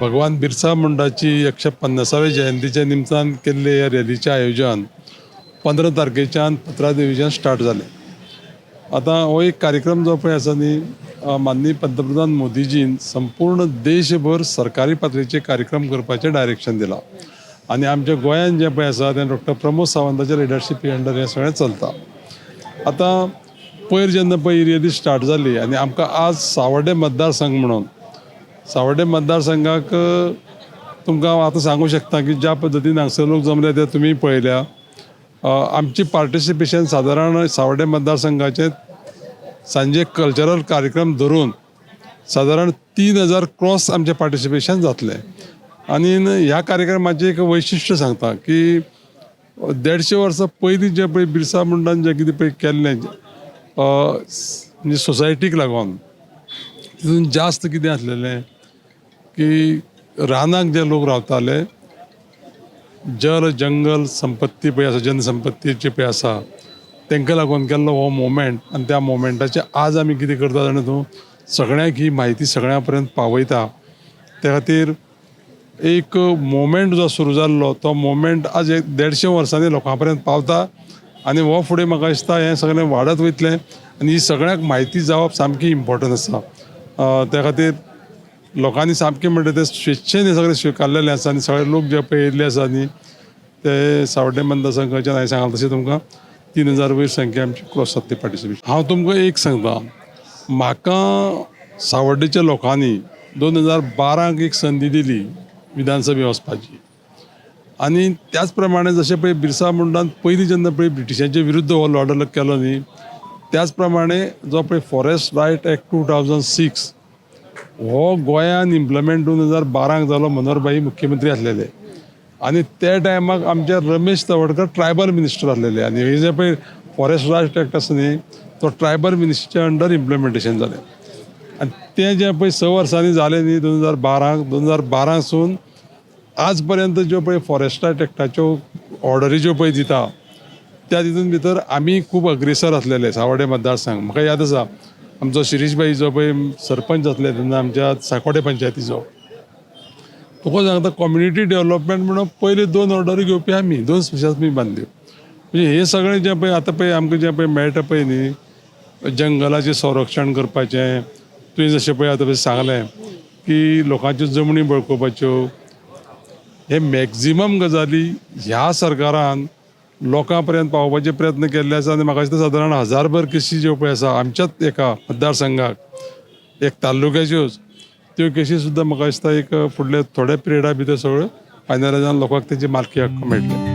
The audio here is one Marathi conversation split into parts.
भगवान बिरसा मुंडाची 150वी जयंतीच्या निमतान केल्ले ह्या रॅलीचें आयोजन 15 तारखेच्यान 15 देवीच्यान स्टार्ट जालें. आतां हो एक कार्यक्रम जो पळय आसा न्ही, माननीय पंतप्रधान मोदीजीन संपूर्ण देशभर सरकारी पातळीचे कार्यक्रम करपाचें डायरेक्शन दिलां. आनी आमच्या गोंयान जें पळय आसा तें डॉक्टर प्रमोद सावंताच्या लिडरशिपी अंडर हें सगळें चलता. आतां पयर जेन्ना पळय ही रॅली स्टार्ट जाली आनी आमकां आज सावर्डे मतदारसंघ म्हणून सावर्डे मतदारसंघाक तुमकां हांव आतां सांगूं शकता की ज्या पद्दतीन हांगसर लोक जमले ते तुमी पळयल्या. आमची पार्टिसिपेशन सादारण सावर्डे मतदारसंघाचे सांजे कल्चरल कार्यक्रम धरून सादारण 3000 क्रॉस आमचें पार्टिसिपेशन जातलें. आनी ह्या कार्यक्रमाचें एक वैशिश्ट्य सांगता की 150 वर्सां पयलीं जें पळय बिरसा मुंडान जें कितें पळय केल्लें म्हणजे सोसायटीक लागून तितून जास्त कितें आसलेलें की रानाक जे लोक रावताले, जल जंगल संपत्ती पळय आसा, जनसंपत्तीची पळय आसा, तांकां लागून केल्लो हो मुवमेंट. आनी त्या मुवमेंटाचे आज आमी कितें करता जाणा तूं, सगळ्यांक ही म्हायती सगळ्यां पर्यंत पावयता. त्या खातीर एक मुवमेंट जो सुरू जाल्लो तो मुवमेंट आज 150 वर्सांनी लोकां पर्यंत पावता. आनी हो फुडें म्हाका दिसता हें सगळें वाडत वयतलें आनी ही सगळ्यांक म्हायती जावप सामकी इम्पॉर्टंट आसा. त्या खातीर लोकांनी सामकें म्हणटा तें स्वेच्छेन हें सगळें स्विकारलेलें आसा. आनी सगळे लोक जे पळय येयल्ले आसा न्ही ते सावर्डे मतदारसंघाच्यान हांवें सांगलां तशें तुमकां 3000 वयर संख्या आमची क्रॉस जातली पार्टिसिपेशन. हांव तुमकां एक सांगता, म्हाका सावर्डेच्या लोकांनी 2012 एक संदी दिली विधानसभेक वचपाची. आनी त्याच प्रमाणे जशें पळय बिरसा मुंडान पयलीं जेन्ना पळय ब्रिटिशांचे विरुद्ध हो लॉड केलो न्ही, त्याच प्रमाणे जो पळय फॉरेस्ट रायट एक्ट 2006 हो गोंयान इम्प्लिमेंट 2012 जालो. मनोहरभाई मुख्यमंत्री आसलेले आनी त्या टायमाक आमचे रमेश तवडकर ट्रायबल मिनिस्टर आसलेले. आनी हे जे पळय फॉरेस्ट रायट एक्ट आसा न्ही तो ट्रायबल मिनिस्टरच्या अंडर इम्प्लिमेंटेशन जालें. आनी तें जें पळय 6 वर्सांनी जालें न्ही 2012 सून आज पर्यंत ज्यो पळय फॉरेस्ट रायट एक्टाच्यो ऑर्डरी ज्यो पळय दिता त्या तितून भितर आमी खूब अग्रेसर आसलेले सावर्डे मतदारसंघ. म्हाका याद आसा आमचो शिरीषभाई जो पळय सरपंच आसले तेन्ना आमच्या सांकोडे पंचायतीचो, तुका सांगता कम्युनिटी डेव्हलपमेंट म्हणून पयले 2 ऑर्डरी घेवपी आमी, 2 स्पेशल आमी बांदल्यो. म्हणजे हे सगळें जें पळय आतां पळय आमकां जें पळय मेळटा पळय न्ही, जंगलाचें संरक्षण करपाचें, तुवें जशें पळय आतां सांगलें की लोकांच्यो जमनी बळकोवपाच्यो, हे मॅक्झिमम गजाली ह्या सरकारान लोकां पर्यंत पावोवपाचे प्रयत्न केल्ले आसा. आनी म्हाका दिसता सादारण 1000 केसी ज्यो पळय आसा आमच्याच एका मतदारसंघाक एक तालुक्याच्योच, त्यो केसी सुद्दां म्हाका दिसता एक फुडले थोड्या पिरियडा भितर सगळ्यो फायनलायज जावन लोकांक तेची मालकी हक्क मेळटले.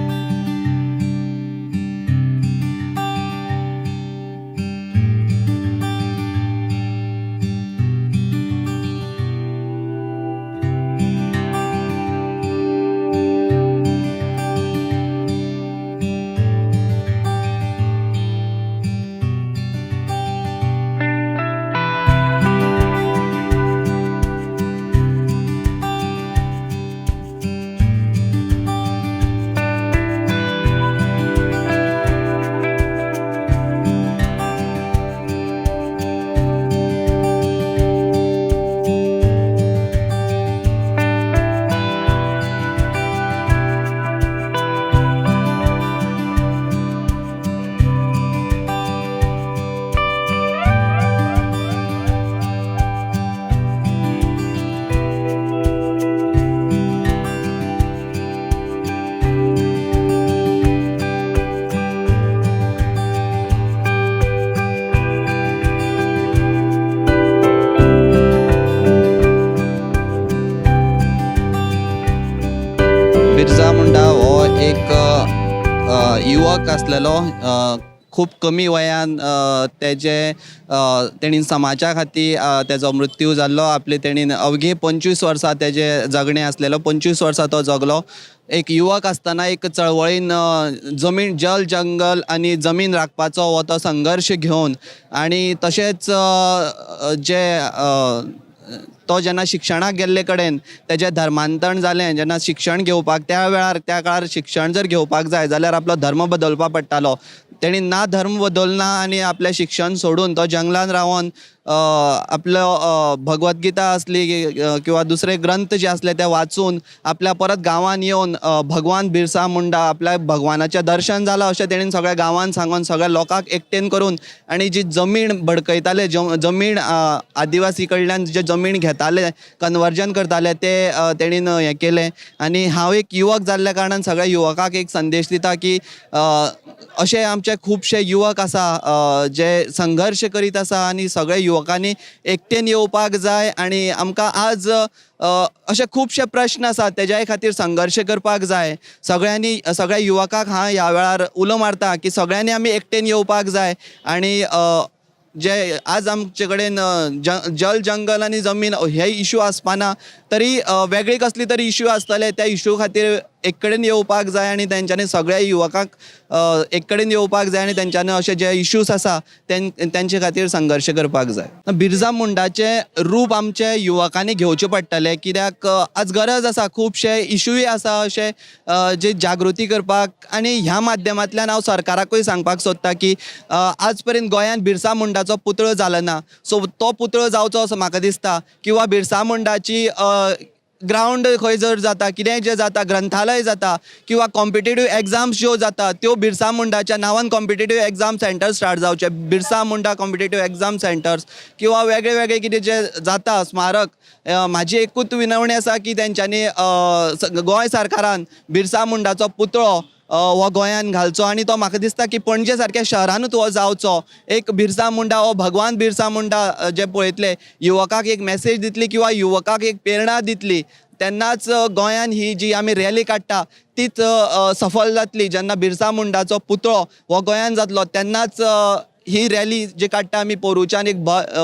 बिरसा मुंडा हो एक युवक आसलेलो. खूब कमी वयान तेणीन समाजा खातीर तेजो मृत्यू जाल्लो. आपली तेणीन अवघी 25 वर्सां तेजे जगणें आसलेलो. 25 वर्सां तो जगलो. एक युवक आसतना एक चळवळीन जमीन जल जंगल आनी जमीन राखपाचो हो तो संघर्श घेवन आनी तशेंच जे तो जेन्ना शिक्षणाक गेल्ले कडेन तेजें धर्मांतरण जालें. जेन्ना शिक्षण घेवपाक त्या काळार शिक्षण जर घेवपाक जाय जाल्यार आपलो धर्म बदलपा पडटालो. तेणी ना धर्म बदलना आनी आपलें शिक्षण सोडून तो जंगलान रावन आपलं भगवद्गीता असली किंवा दुसरे ग्रंथ जे असले ते वाचून आपल्या परत गांवान येवन भगवान बिरसा मुंडा आपल्या भगवानाचें दर्शन जालां अशें तेणेन सगळ्या गांवान सांगून सगळ्या लोकांक एकटेन करून आनी जी जमीन भडकयताले जमीन आदिवासी कडल्यान जे जमीन घेताले कन्वर्जन करताले ते तेणीन हें केलें आनी हांव एक युवक जाल्ल्या कारणान सगळ्या युवकांक एक संदेश दिता की अशे आमचे खुबशे युवक आसा जे संघर्श करीत आसा आनी सगळे युवकांनी एकटेन येवपाक जाय आनी आमकां आज अशे खुबशे प्रश्न आसात तेज्या खातीर संघर्श करपाक जाय सगळ्यांनी सगळ्या युवकांक हांव ह्या वेळार उलो मारता की सगळ्यांनी आमी एकटेन येवपाक जाय आनी जे आज आमचे कडेन जल जंगल आनी जमीन हे इशू आसपाना तरी वेगळी कसली तरी इशू आसतले त्या इशू खातीर एक कडेन येवपाक जाय आनी तेंच्यांनी सगळ्या युवकांक एक कडेन येवपाक जाय आनी तेंच्यांनी अशे जे इशूज आसा तेंचे खातीर संघर्श करपाक जाय बिरसा मुंडाचे रूप आमचे युवकांनी घेवचे पडटले कित्याक आज गरज आसा खुबशे इशूय आसा अशे जे जागृती करपाक आनी ह्या माध्यमांतल्यान हांव सरकाराकूय सांगपाक सोदता की आज पर्यंत गोंयांत बिरसा मुंडाचो पुतळो जालो ना सो तो पुतळो जावचो असो म्हाका दिसता किंवा बिरसा मुंडाची ग्राउंड खंय जर जाता कितेंय जें जाता ग्रंथालय जाता किंवा कॉम्पिटेटिव्ह एग्जाम्स ज्यो जाता त्यो बिरसा मुंडाच्या नांवान कॉम्पिटेटिव्ह एग्जाम सेंटर स्टार्ट जावचे Birsa Munda competitive exam centres किंवा वेगळे वेगळे कितें जे जाता स्मारक म्हाजी एकूच विनवणी आसा की तेंच्यांनी गोंय सरकारान बिरसा मुंडाचो पुतळो हो गोंयान घालचो आनी तो म्हाका दिसता की पणजे सारक्या शहरानूच हो जावचो एक बिरसा मुंडा हो भगवान बिरसा मुंडा जे पळयतले युवकांक एक मॅसेज दितली किंवा युवकांक एक प्रेरणा दितली तेन्नाच गोंयान ही जी आमी रॅली काडटा तीच सफल जातली जेन्ना बिरसा मुंडाचो पुतळो हो गोंयान जातलो तेन्नाच ही रॅली जी काडटा आमी पोरुच्यान एक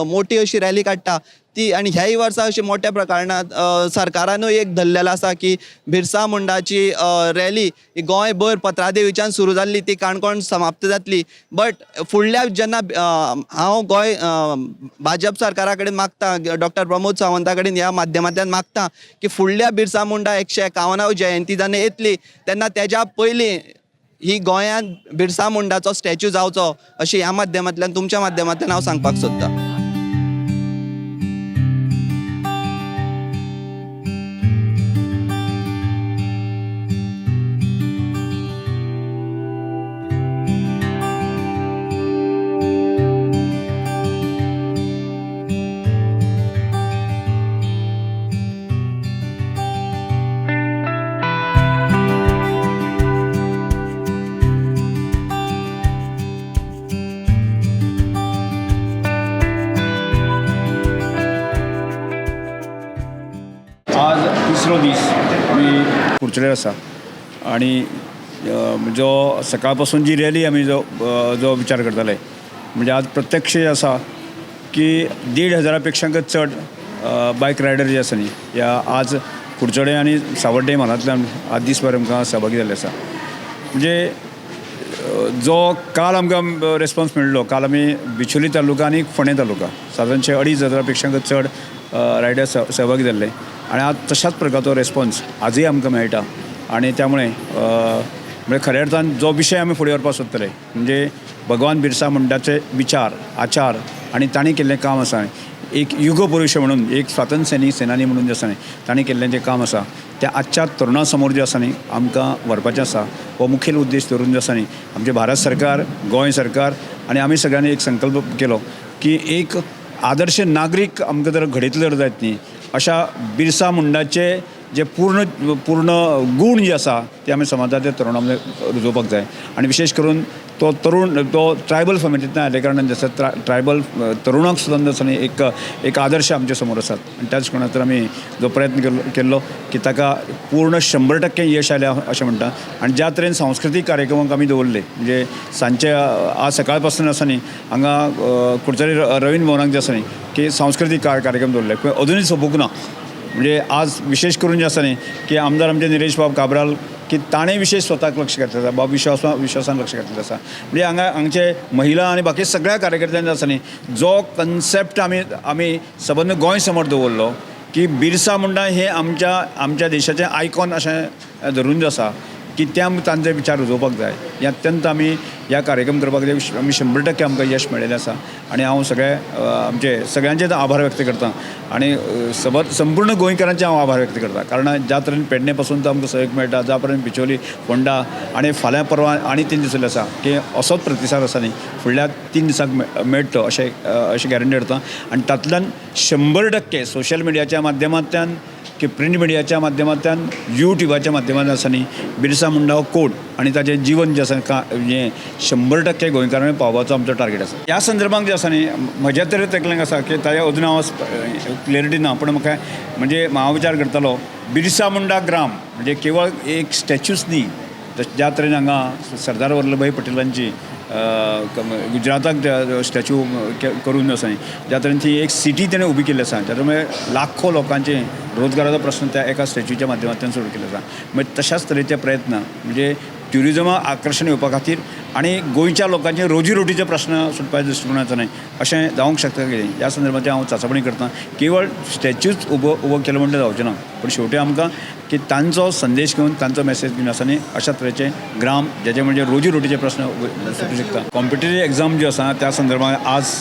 मोठी अशी रॅली काडटा ती आनी ह्याय वर्सा अशी मोठ्या प्रमाणांत सरकारानूय एक धरलेलो आसा की बिरसा मुंडाची रॅली गोंयभर पत्रादेवीच्यान सुरू जाल्ली ती काणकोण समाप्त जातली बट फुडल्या जेन्ना हांव गोंय भाजप सरकारा कडेन मागता डॉक्टर प्रमोद सावंता कडेन ह्या माध्यमांतल्यान मागता की फुडल्या बिरसा मुंडा 151 जयंती जेन्ना येतली तेन्ना तेज्या पयलीं ही गोंयांत बिरसा मुंडाचो स्टॅच्यू जावचो अशी ह्या माध्यमांतल्यान तुमच्या माध्यमांतल्यान हांव सांगपाक सोदतां आज तिसरो दीस मी कुडचडेर आसा आणि जो सकाळ पासून जी रॅली आमी जो विचार करताले म्हणजे आज प्रत्यक्ष आसा की 1,500 पेक्षा चड बायक रायडर जे आसा न्ही ह्या आज कुडचडे आनी सावड्डे म्हालांतल्यान आज दीसभर आमकां सहभागी जाल्ले आसा म्हणजे जो काल आमकां रेस्पॉन्स मेळ्ळो काल आमी बिचोली तालुका आनी फोंडे तालुका सादारणशे 2,500 पेक्षा चड रायडर सहभागी जाल्ले आणि आज तशाच प्रकारचो रेस्पॉन्स आजही आमकां मेळटा आणि त्यामुळे म्हणजे खऱ्या अर्थान जो विशय आमी फुडें व्हरपाक सोदतले म्हणजे भगवान बिरसा मुंडाचे विचार आचार आणि तांणी केल्लें काम आसा एक युग पुरुष म्हणून एक स्वातंत्र्य सैनीक सेनानी म्हणून जे आसा न्ही तांणी केल्लें जें काम आसा त्या आजच्या तरुणां समोर जें आसा न्ही आमकां व्हरपाचें आसा हो मुखेल उद्देश धरून जो आसा न्ही आमचें भारत सरकार गोंय सरकार आणि आमी सगळ्यांनी एक संकल्प केलो की एक आदर्श नागरीक आमकां जर घडयतले जायत न्ही अशा बिरसा मुंडाचे जे पूर्ण गूण जे आसा ते आमी समाजाच्या तरुणां मध्ये रुजोवपाक जाय आणि विशेष करून तो ट्रायबल फॅमिलींतल्यान आयले कारणान जे आसा ट्रायबल तरुणांक सुद्दां आसा न्ही एक आदर्श आमचे समोर आसात आणि त्याच कारणान आमी जो प्रयत्न केल्लो की ताका पूर्ण 100% यश आयलें अशें म्हणटा आणि ज्या तरेन सांस्कृतीक कार्यक्रमाक आमी दवरले म्हणजे सांजचे आज सकाळ पासून आसा न्ही हांगा कुडचडे रवींद्र भवनाक जे आसा न्ही की सांस्कृतीक कार्यक्रम दवरले पण अजूनय सोंपूंक ना म्हणजे आज विशेष करून जे आसा न्ही की आमदार आमचे निलेश बाब काब्राल की ताणें विशेष स्वताक लक्ष घातलें आसा बाब विश्वासान लक्ष घातलें आसा म्हणजे हांगाचे महिला आनी बाकी सगळ्या कार्यकर्त्यांनी आसा न्ही जो कन्सेप्ट आमी सबंद गोंय समोर दवरलो की बिरसा मुंडा हे आमच्या देशाचें आयकॉन अशें धरून जें आसा की त्या तांचे विचार रुजोवपाक जाय हे अत्यंत आमी ह्या कार्यक्रम करपाक जाय आमी 100% आमकां यश मेळिल्लें आसा आनी हांव आमचे सगळ्यांचेच आभार व्यक्त करतां आनी संपूर्ण गोंयकारांचे हांव आभार व्यक्त करतां कारण ज्या तरेन पेडणे पासून तो आमकां सहयोग मेळटा ज्या पर्यंत बिचोली फोंडा आनी फाल्यां परवां आनी 3 दीस आसा की असोच प्रतिसाद आसा न्ही फुडल्या 3 दिसांक मेळटलो अशें गॅरंटी करतां आनी तातूंतल्यान 100% सोशल मिडियाच्या माध्यमांतल्यान की प्रिंट मिडियाच्या माध्यमांतल्यान यूट्यूबाच्या माध्यमांतल्यान आसा न्ही बिरसा मुंडा हो कोड आनी ताचें जीवन जें आसा हें 100% गोंयकारांक पावोवपाचो आमचो टार्गेट आसा ह्या संदर्भांत जें आसा न्ही म्हज्या तरेन तकलेंत आसा की ताच्या अजून हांव क्लियरिटी ना पूण म्हाका म्हणजे हांव विचार करतालो बिरसा मुंडा ग्राम म्हणजे केवळ एक स्टॅच्यूच न्ही ज्या तरेन हांगा सरदार वल्लभभाई पटेलांची गुजराताक स्टॅच्यू करून आसा ज्या तरेन ती एक सिटी तेणें उबी केल्ली आसा त्यामुळे लाखो लोकांचे रोजगाराचो प्रश्न त्या एका स्टॅच्यूच्या माध्यमांतल्यान सोडून केल्लो आसा म्हणजे तशाच तरेचे प्रयत्न म्हणजे ट्युरिजमाक आकर्शण येवपा खातीर आनी गोंयच्या लोकांचे रोजीरोटीचे प्रश्न सुटपाच्या दृश्टिकोनांतल्यान अशें जावंक शकता की ह्या संदर्भांत हांव चांचपणी करतां केवळ स्टॅच्यूच उबो केलो म्हणटा जावचें ना पूण शेवटी आमकां की तांचो संदेश घेवन तांचो मेसेज घेवन आसा न्ही अशा तरेचे ग्राम जेचे म्हणजे रोजीरोटीचे प्रश्न सुटूंक शकता कॉम्पिटेटिव्ह एग्जाम ज्यो आसा त्या संदर्भांत आज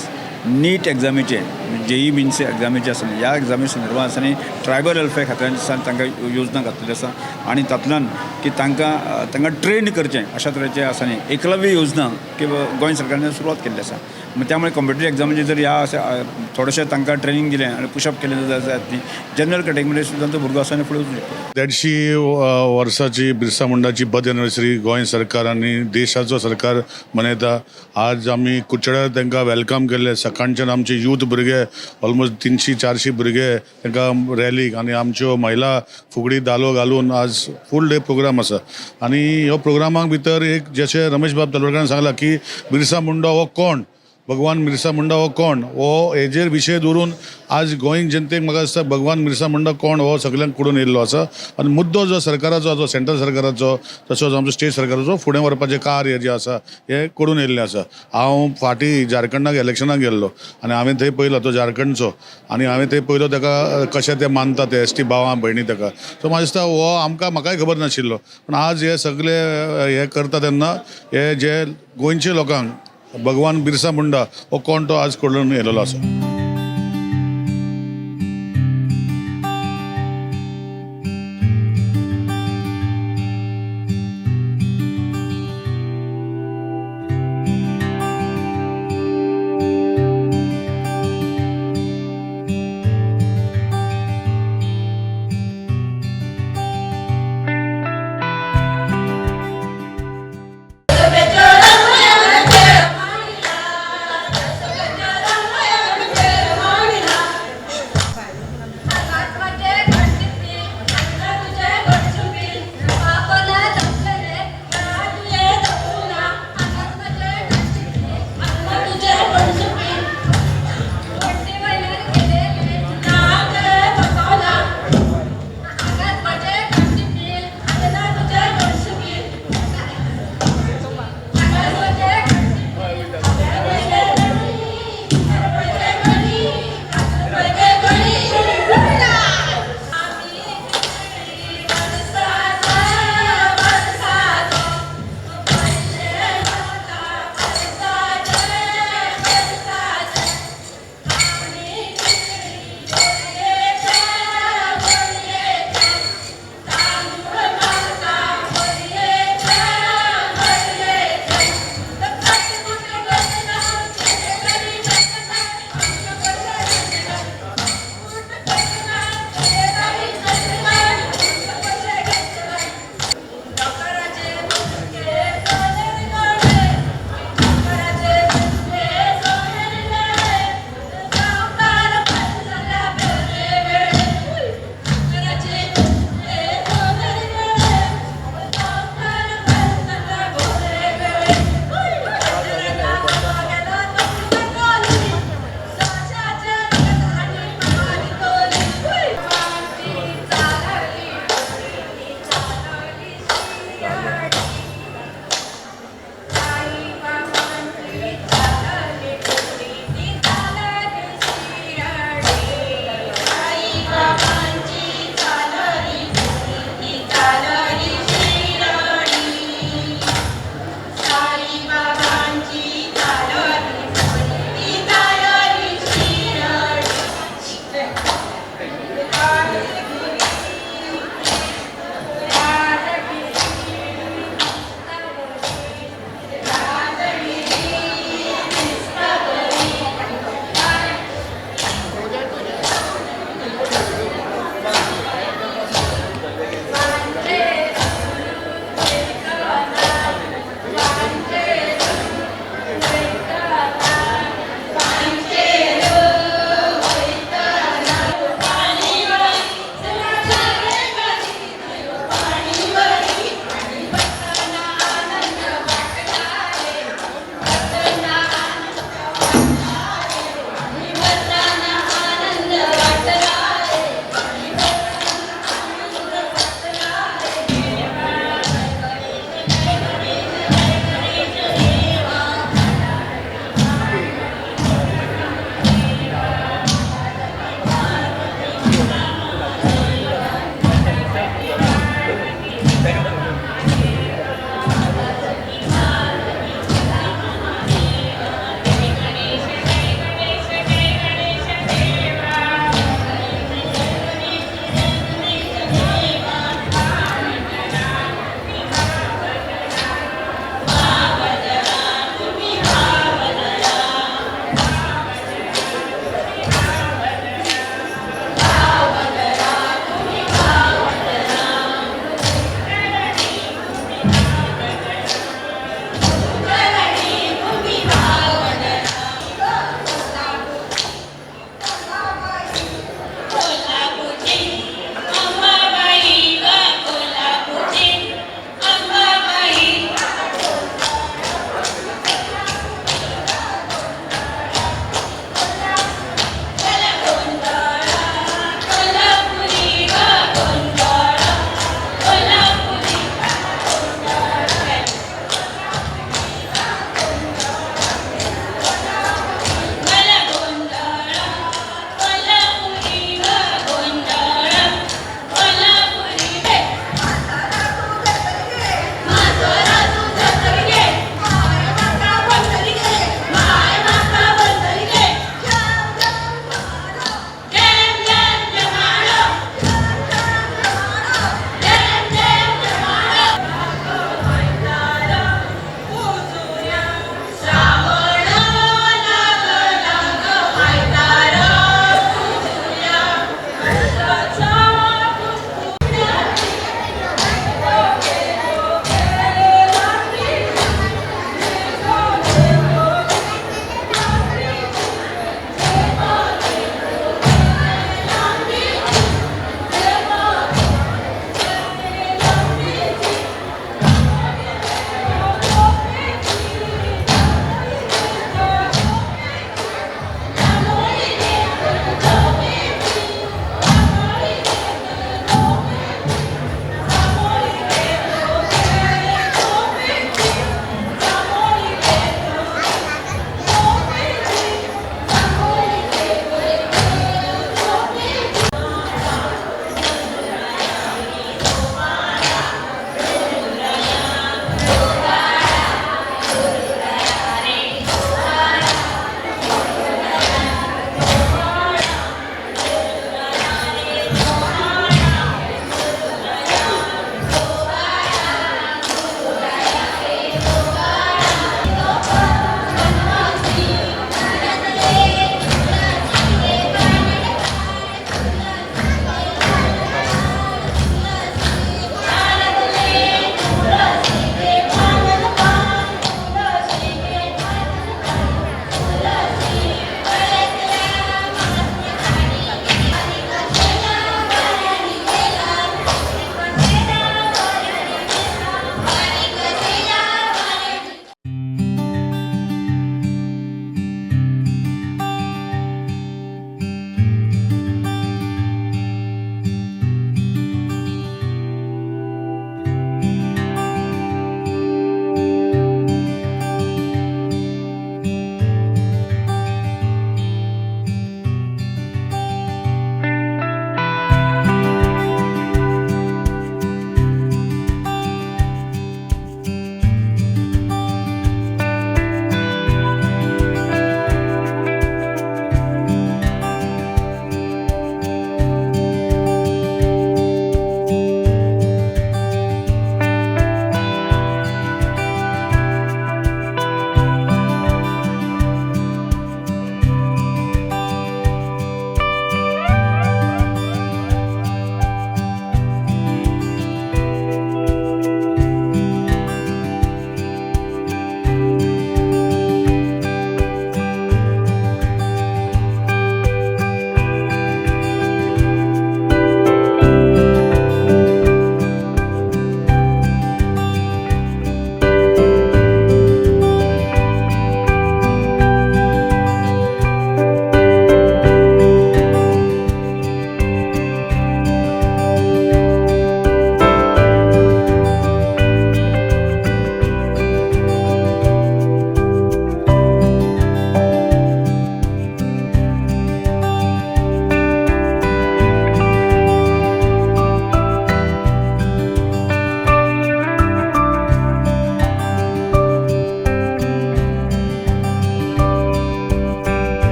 नीट एग्जामीचे JEE मिन्स एग्जामीचे आसा ह्या एग्जामी संदर्भांत आसा न्ही ट्रायबल वेलफेअर खात्यान तांकां योजना घातलेली आसा आनी तातूंतल्यान की तांकां ट्रेन करचें अशा तरेचे आसा न्ही एकलव्य योजना की गोंय सरकारान सुरवात केल्ली आसा त्यामुळे कॉम्पिटेटिव्ह एग्जामीचे जर ह्या थोडेशें तांकां ट्रेनिंग दिलें आनी पुशअप केलें जायत न्ही जनरल कॅटेगरी सुद्दां तो भुरगो आसा आनी फुडें वचूं शकता 150 वर्साची बिरसा मुंडाची बर्थ एनिवर्सरी गोंय सरकार आनी देशाचो सरकार मनयता आज आमी कुचड्यार तांकां वेलकम केले सकाळच्यान आमचे यूथ भुरगे ऑलमोस्ट 300-400 भुरगे तांकां रॅलीक आनी आमच्यो महिला फुगडी धालो घालून आज फूल डे प्रोग्राम आसा आनी ह्यो प्रोग्रामाक भितर एक जशें रमेश बाब तलवडकारान सांगलां की बिरसा मुंडा हो कोण भगवान बिरसा मुंडा हो कोण हो हेजेर विशय धरून आज गोंय जनतेक म्हाका दिसता भगवान बिरसा मुंडा कोण हो सगळ्यांक कळून येयल्लो आसा आनी मुद्दो जो सरकाराचो जो सेंट्रल सरकाराचो तसोच आमचो स्टेट सरकाराचो फुडें व्हरपाचें कार्य जें आसा हें कळून येयल्लें आसा हांव फाटीं झारखंडाक इलेक्शनाक गेल्लो आनी हांवें थंय पळयलो तो झारखंडचो आनी हांवें थंय पळयलो ताका कशें ते मानता ते ST भावां भयणी ताका सो म्हाका दिसता हो म्हाकाय खबर नाशिल्लो पूण आज हे सगळे हे करता तेन्ना हे जे गोंयचे लोकांक भगवान बिरसा मुंडा हो कोण तो आज कळून येयलेलो आसा